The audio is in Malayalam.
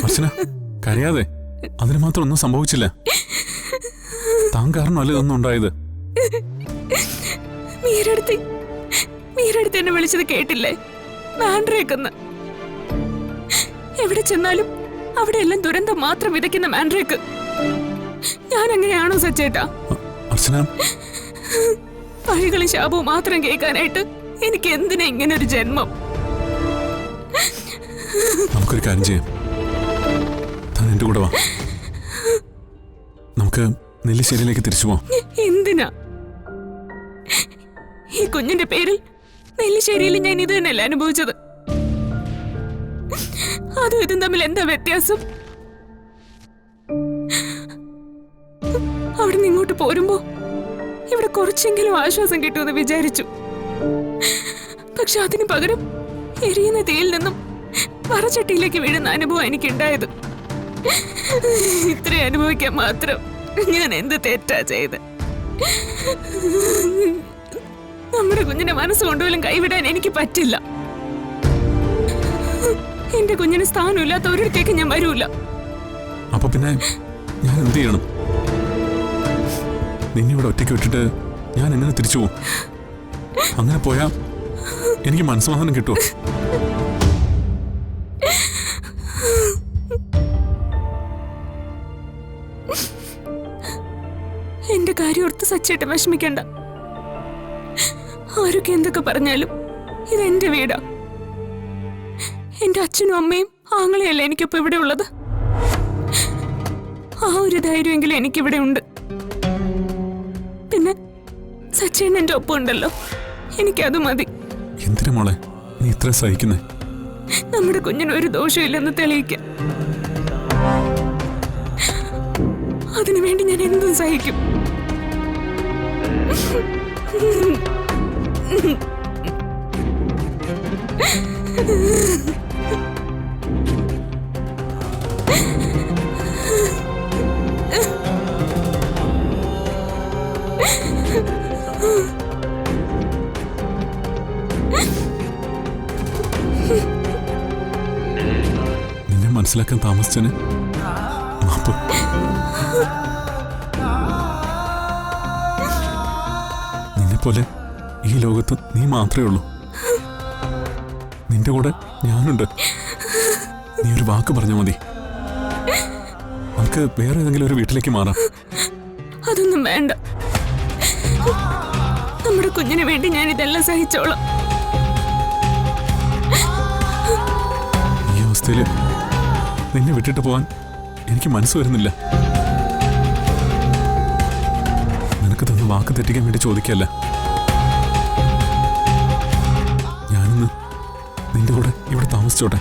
അർച്ചന, കരയാതെ. അതിന് മാത്രം ഒന്നും സംഭവിച്ചില്ല. താൻ കാരണമല്ല ഇതൊന്നും ഉണ്ടായത്. മീരടുത്ത് എന്നെ വിളിച്ചത് കേട്ടില്ലേ? മാൻഡ്രേക്കെന്ന്. എവിടെ ചെന്നാലും അവിടെ എല്ലാം ദുരന്തം മാത്രം വിതയ്ക്കുന്ന മാൻഡ്രേക്ക്. ഞാൻ അങ്ങനെയാണോ സച്ചേട്ടാ? അർച്ചന, പഴികളും ശാപവും മാത്രം കേൾക്കാനായിട്ട് എനിക്ക് എന്തിനാ ഇങ്ങനൊരു ജന്മം? നമുക്കൊരു കാര്യം ചെയ്യാം. താൻ എന്റെ കൂടെ വാ. നമുക്ക് നെല്ലിശ്ശേരിയിലേക്ക് തിരിച്ചു പോവാം. എന്തിനാ? ഈ കുഞ്ഞിന്റെ പേരിൽ നെല്ലിശ്ശേരിയിൽ ഞാൻ ഇത് തന്നെയല്ല അനുഭവിച്ചത്. അതും ഇതും തമ്മിൽ എന്താ വ്യത്യാസം? അവിടെ നിന്ന് ഇങ്ങോട്ട് പോരുമ്പോ ഇവിടെ കുറച്ചെങ്കിലും ആശ്വാസം കിട്ടുമെന്ന് വിചാരിച്ചു. പക്ഷെ അതിന് പകരം എരിയുന്ന തീയിൽ നിന്നും പറച്ചട്ടിയിലേക്ക് വീഴുന്ന അനുഭവം എനിക്കുണ്ടായത്. ഇത്രയും അനുഭവിക്കാൻ മാത്രം ഞാൻ എന്ത് തെറ്റാ ചെയ്ത്? നമ്മുടെ കുഞ്ഞിന്റെ മനസ്സുകൊണ്ടുപോലും കൈവിടാൻ എനിക്ക് പറ്റില്ല. എന്റെ കുഞ്ഞിന് സ്ഥാനമില്ലാത്ത ഒരിടത്തേക്ക് ഞാൻ വരൂല. അപ്പൊ പിന്നെ ഞാൻ എന്ത് ചെയ്യണം? നിന്നെ ഇവിടെ ഒറ്റയ്ക്ക് വിട്ടിട്ട് ഞാൻ എങ്ങനെ തിരിച്ചു പോകും? അങ്ങനെ പോയാ എനിക്ക് മനസ്സമാധാനം കിട്ടുമോ? എന്റെ കാര്യം ഓർത്ത് സച്ചേട്ടൻ വിഷമിക്കണ്ട. ആരൊക്കെ എന്തൊക്കെ പറഞ്ഞാലും ഇതെന്റെ വീടാ. എന്റെ അച്ഛനും അമ്മയും ആങ്ങളെയല്ല എനിക്കിപ്പോ ഇവിടെ ഉള്ളത്. ആ ഒരു ധൈര്യമെങ്കിലും എനിക്കിവിടെ ഉണ്ട്. പിന്നെ സച്ചേട്ടൻ എന്റെ ഒപ്പം ഉണ്ടല്ലോ, എനിക്കത് മതി. എന്തിനാ മോളെ നീ ഇത്ര സഹിക്കുന്നേ? നമ്മുടെ കുഞ്ഞിന് ഒരു ദോഷമില്ലെന്ന് തെളിയിക്കാം. അതിനുവേണ്ടി ഞാൻ എന്തും സഹിക്കും. നിന്നെ മനസ്സിലാക്കാൻ താമസിച്ചന് മാപ്പ്. നിന്നെപ്പോലെ ഈ ലോകത്ത് നീ മാത്രമേ ഉള്ളൂ. നിന്റെ കൂടെ ഞാനുണ്ട്. നീ ഒരു വാക്ക് പറഞ്ഞാൽ മതി, നമുക്ക് വേറെ ഏതെങ്കിലും ഒരു വീട്ടിലേക്ക് മാറാം. അതൊന്നും വേണ്ട. നമ്മുടെ കുഞ്ഞിന് വേണ്ടി ഞാൻ ഇതെല്ലാം സഹിച്ചോളാം. ഈ അവസ്ഥയില് നിന്നെ വിട്ടിട്ട് പോവാൻ എനിക്ക് മനസ്സ് വരുന്നില്ല. നിനക്ക് തന്ന വാക്ക് തെറ്റിക്കാൻ വേണ്ടി ചോദിക്കല്ല. ഞാനിന്ന് നിന്റെ കൂടെ ഇവിടെ താമസിച്ചോട്ടെ.